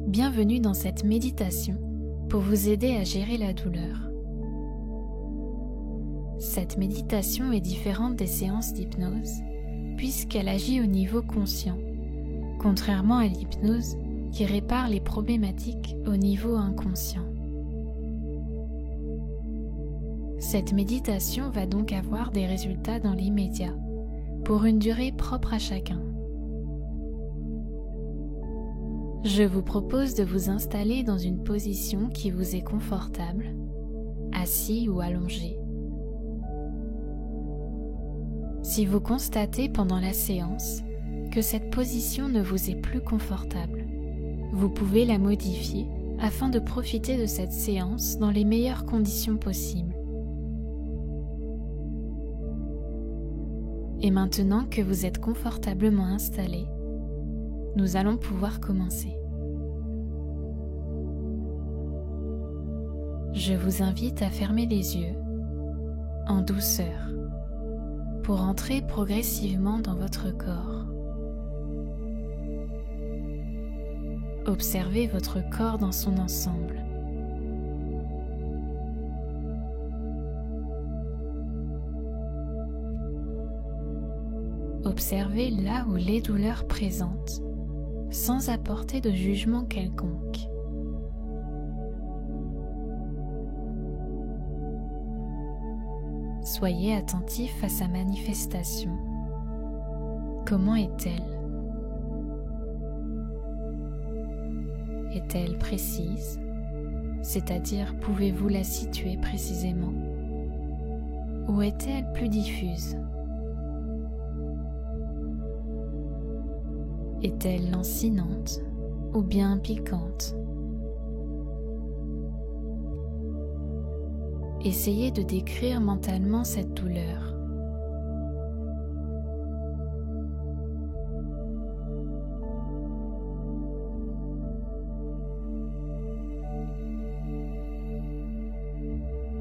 Bienvenue dans cette méditation pour vous aider à gérer la douleur. Cette méditation est différente des séances d'hypnose puisqu'elle agit au niveau conscient, contrairement à l'hypnose qui répare les problématiques au niveau inconscient. Cette méditation va donc avoir des résultats dans l'immédiat, pour une durée propre à chacun. Je vous propose de vous installer dans une position qui vous est confortable, assis ou allongé. Si vous constatez pendant la séance que cette position ne vous est plus confortable, vous pouvez la modifier afin de profiter de cette séance dans les meilleures conditions possibles. Et maintenant que vous êtes confortablement installé, nous allons pouvoir commencer. Je vous invite à fermer les yeux en douceur pour entrer progressivement dans votre corps. Observez votre corps dans son ensemble. Observez là où les douleurs présentent, sans apporter de jugement quelconque. Soyez attentif à sa manifestation. Comment est-elle? Est-elle précise? C'est-à-dire, pouvez-vous la situer précisément? Ou est-elle plus diffuse? Est-elle lancinante ou bien piquante? Essayez de décrire mentalement cette douleur.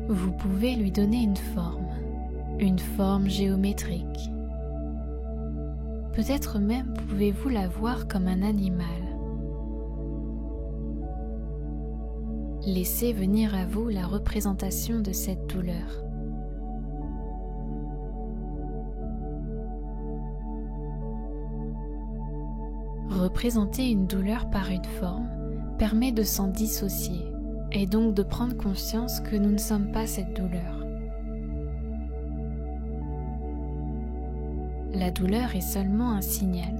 Vous pouvez lui donner une forme géométrique. Peut-être même pouvez-vous la voir comme un animal. Laissez venir à vous la représentation de cette douleur. Représenter une douleur par une forme permet de s'en dissocier et donc de prendre conscience que nous ne sommes pas cette douleur. La douleur est seulement un signal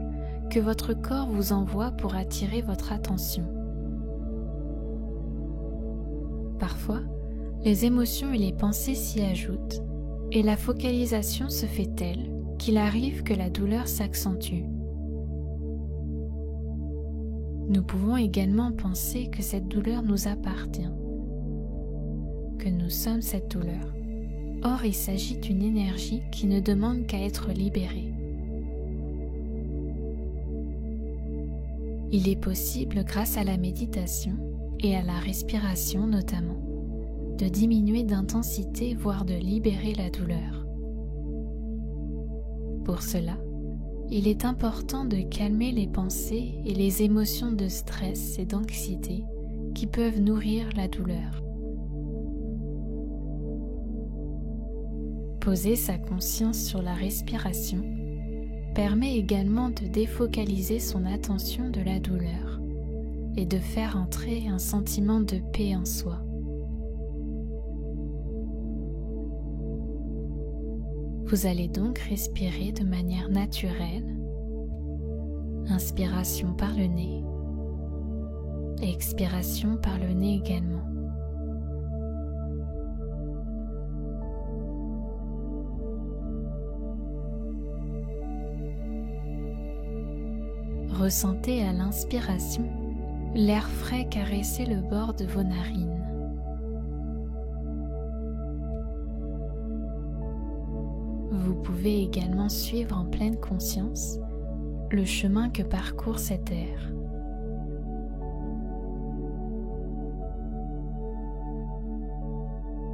que votre corps vous envoie pour attirer votre attention. Parfois, les émotions et les pensées s'y ajoutent et la focalisation se fait telle qu'il arrive que la douleur s'accentue. Nous pouvons également penser que cette douleur nous appartient, que nous sommes cette douleur. Or, il s'agit d'une énergie qui ne demande qu'à être libérée. Il est possible, grâce à la méditation et à la respiration notamment, de diminuer d'intensité, voire de libérer la douleur. Pour cela, il est important de calmer les pensées et les émotions de stress et d'anxiété qui peuvent nourrir la douleur. Poser sa conscience sur la respiration permet également de défocaliser son attention de la douleur et de faire entrer un sentiment de paix en soi. Vous allez donc respirer de manière naturelle, inspiration par le nez, et expiration par le nez également. Ressentez à l'inspiration l'air frais caresser le bord de vos narines. Vous pouvez également suivre en pleine conscience le chemin que parcourt cet air.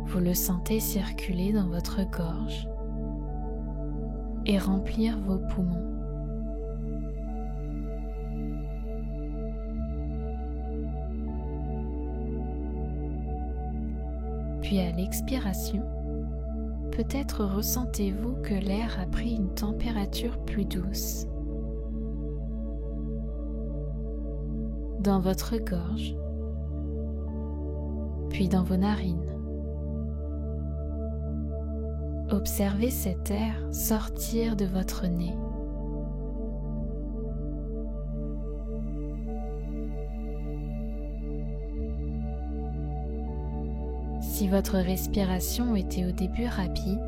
Vous le sentez circuler dans votre gorge et remplir vos poumons. Puis à l'expiration, peut-être ressentez-vous que l'air a pris une température plus douce. Dans votre gorge, puis dans vos narines. Observez cet air sortir de votre nez. Si votre respiration était au début rapide,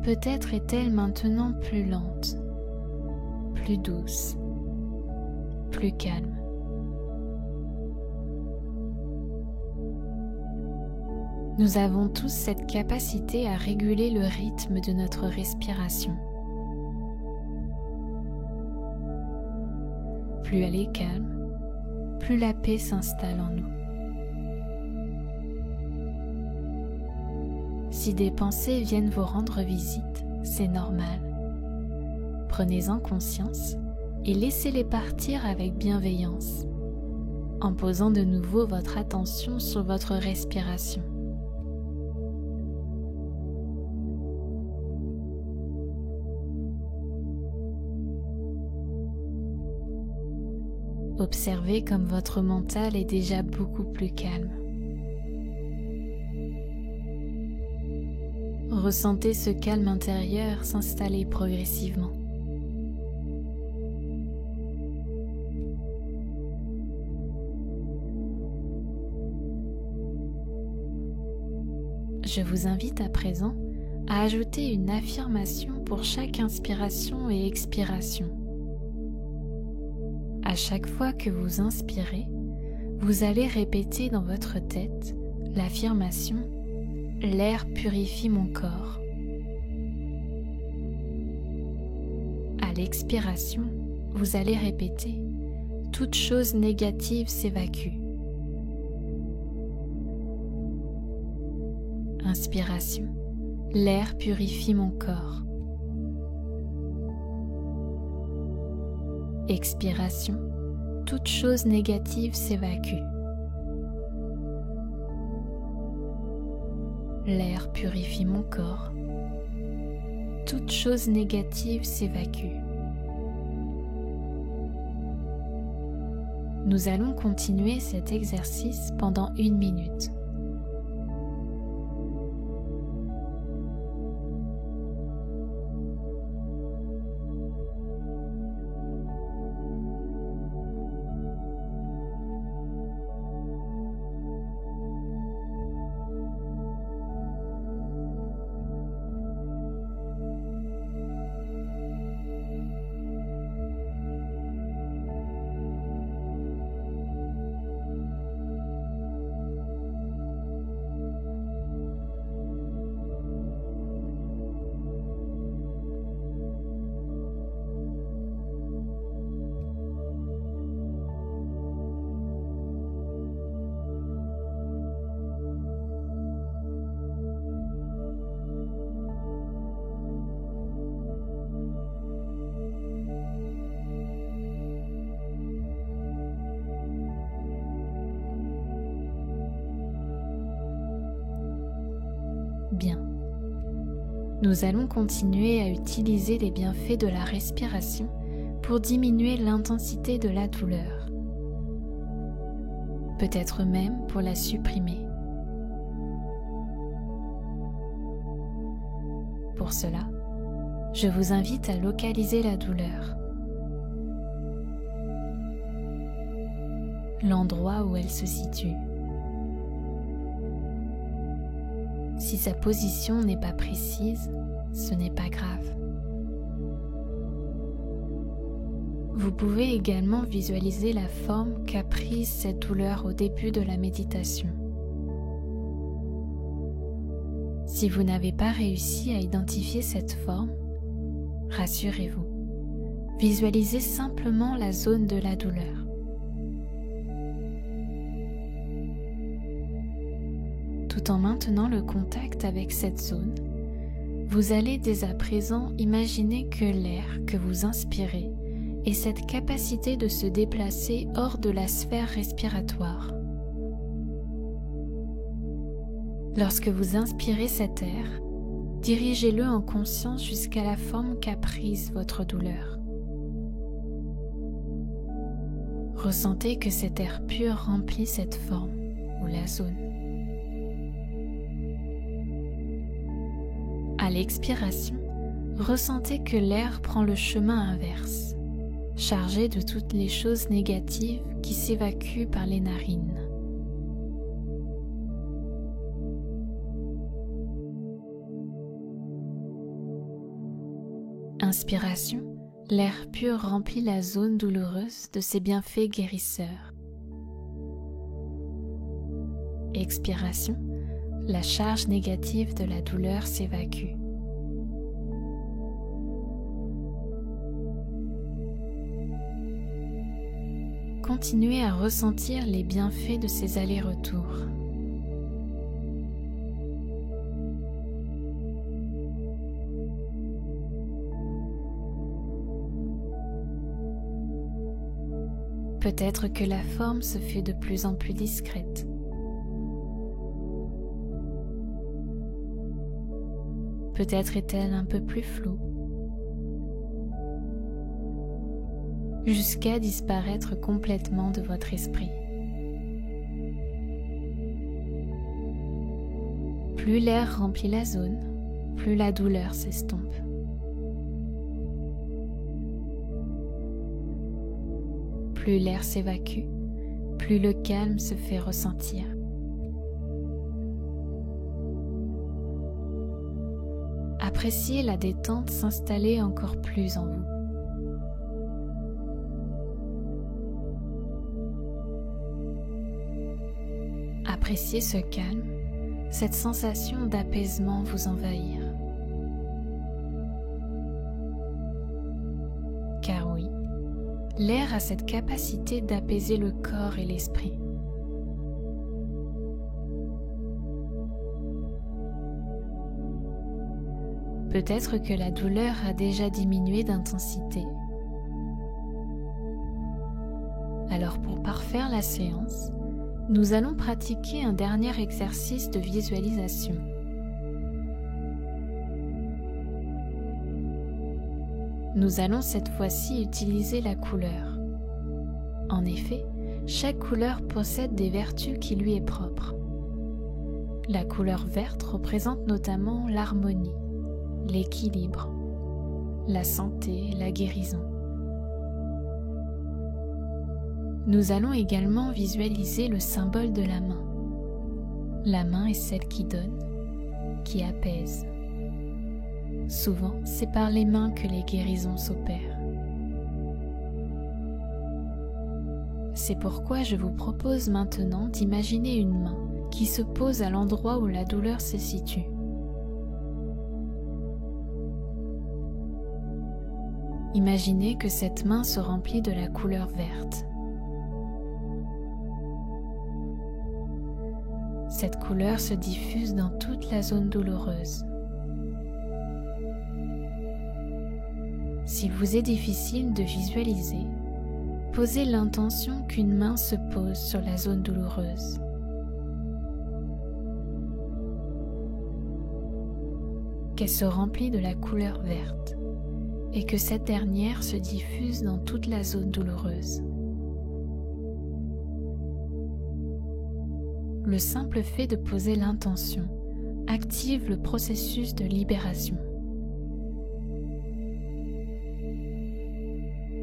peut-être est-elle maintenant plus lente, plus douce, plus calme. Nous avons tous cette capacité à réguler le rythme de notre respiration. Plus elle est calme, plus la paix s'installe en nous. Si des pensées viennent vous rendre visite, c'est normal. Prenez-en conscience et laissez-les partir avec bienveillance, en posant de nouveau votre attention sur votre respiration. Observez comme votre mental est déjà beaucoup plus calme. Ressentez ce calme intérieur s'installer progressivement. Je vous invite à présent à ajouter une affirmation pour chaque inspiration et expiration. À chaque fois que vous inspirez, vous allez répéter dans votre tête l'affirmation « L'air purifie mon corps ». À l'expiration, vous allez répéter « Toute chose négative s'évacue ». Inspiration, l'air purifie mon corps. Expiration, toute chose négative s'évacue. L'air purifie mon corps. Toute chose négative s'évacue. Nous allons continuer cet exercice pendant 1 minute. Bien. Nous allons continuer à utiliser les bienfaits de la respiration pour diminuer l'intensité de la douleur. Peut-être même pour la supprimer. Pour cela, je vous invite à localiser la douleur, l'endroit où elle se situe. Si sa position n'est pas précise, ce n'est pas grave. Vous pouvez également visualiser la forme qu'a prise cette douleur au début de la méditation. Si vous n'avez pas réussi à identifier cette forme, rassurez-vous, visualisez simplement la zone de la douleur. Tout en maintenant le contact avec cette zone, vous allez dès à présent imaginer que l'air que vous inspirez est cette capacité de se déplacer hors de la sphère respiratoire. Lorsque vous inspirez cet air, dirigez-le en conscience jusqu'à la forme qu'a prise votre douleur. Ressentez que cet air pur remplit cette forme ou la zone. À l'expiration, ressentez que l'air prend le chemin inverse, chargé de toutes les choses négatives qui s'évacuent par les narines. Inspiration, l'air pur remplit la zone douloureuse de ses bienfaits guérisseurs. Expiration, la charge négative de la douleur s'évacue. Continuez à ressentir les bienfaits de ces allers-retours. Peut-être que la forme se fait de plus en plus discrète. Peut-être est-elle un peu plus floue, jusqu'à disparaître complètement de votre esprit. Plus l'air remplit la zone, plus la douleur s'estompe. Plus l'air s'évacue, plus le calme se fait ressentir. Appréciez la détente s'installer encore plus en vous. Appréciez ce calme, cette sensation d'apaisement vous envahir. Car oui, l'air a cette capacité d'apaiser le corps et l'esprit. Peut-être que la douleur a déjà diminué d'intensité. Alors pour parfaire la séance, nous allons pratiquer un dernier exercice de visualisation. Nous allons cette fois-ci utiliser la couleur. En effet, chaque couleur possède des vertus qui lui est propre. La couleur verte représente notamment l'harmonie, l'équilibre, la santé et la guérison. Nous allons également visualiser le symbole de la main. La main est celle qui donne, qui apaise. Souvent, c'est par les mains que les guérisons s'opèrent. C'est pourquoi je vous propose maintenant d'imaginer une main qui se pose à l'endroit où la douleur se situe. Imaginez que cette main se remplit de la couleur verte. Cette couleur se diffuse dans toute la zone douloureuse. S'il vous est difficile de visualiser, posez l'intention qu'une main se pose sur la zone douloureuse. Qu'elle se remplit de la couleur verte et que cette dernière se diffuse dans toute la zone douloureuse. Le simple fait de poser l'intention active le processus de libération.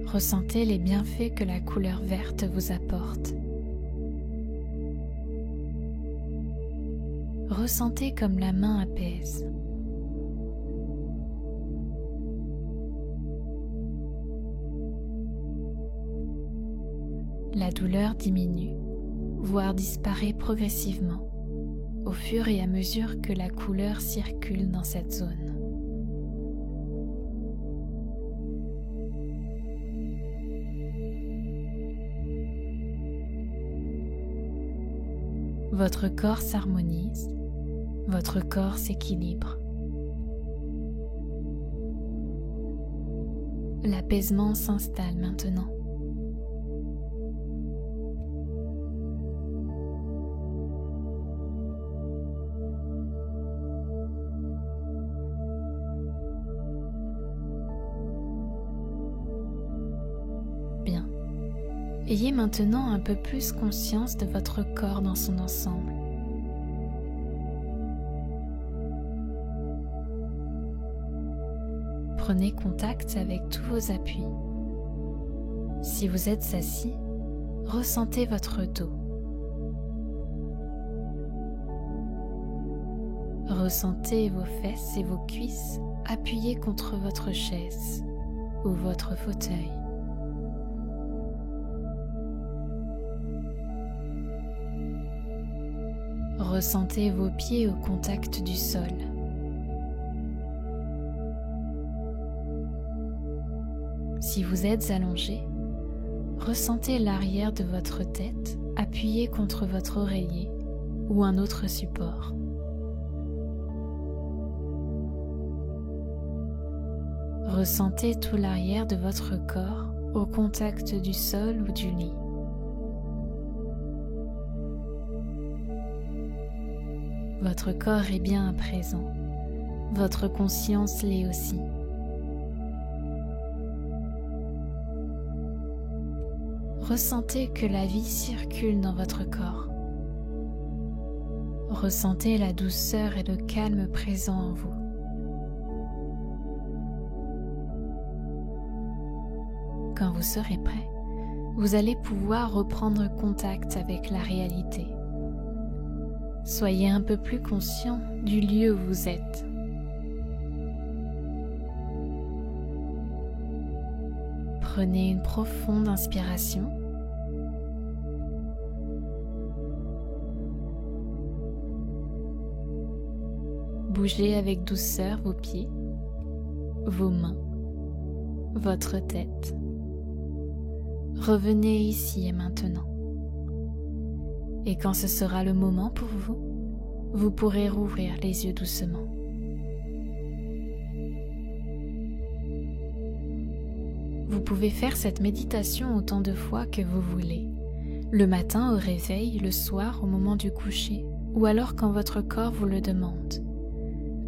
Ressentez les bienfaits que la couleur verte vous apporte. Ressentez comme la main apaise. La douleur diminue, voire disparaît progressivement, au fur et à mesure que la couleur circule dans cette zone. Votre corps s'harmonise, votre corps s'équilibre. L'apaisement s'installe maintenant. Ayez maintenant un peu plus conscience de votre corps dans son ensemble. Prenez contact avec tous vos appuis. Si vous êtes assis, ressentez votre dos. Ressentez vos fesses et vos cuisses appuyées contre votre chaise ou votre fauteuil. Ressentez vos pieds au contact du sol. Si vous êtes allongé, ressentez l'arrière de votre tête appuyée contre votre oreiller ou un autre support. Ressentez tout l'arrière de votre corps au contact du sol ou du lit. Votre corps est bien à présent, votre conscience l'est aussi. Ressentez que la vie circule dans votre corps. Ressentez la douceur et le calme présent en vous. Quand vous serez prêt, vous allez pouvoir reprendre contact avec la réalité. Soyez un peu plus conscient du lieu où vous êtes. Prenez une profonde inspiration. Bougez avec douceur vos pieds, vos mains, votre tête. Revenez ici et maintenant. Et quand ce sera le moment pour vous, vous pourrez rouvrir les yeux doucement. Vous pouvez faire cette méditation autant de fois que vous voulez, le matin au réveil, le soir au moment du coucher, ou alors quand votre corps vous le demande.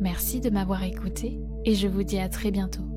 Merci de m'avoir écouté et je vous dis à très bientôt.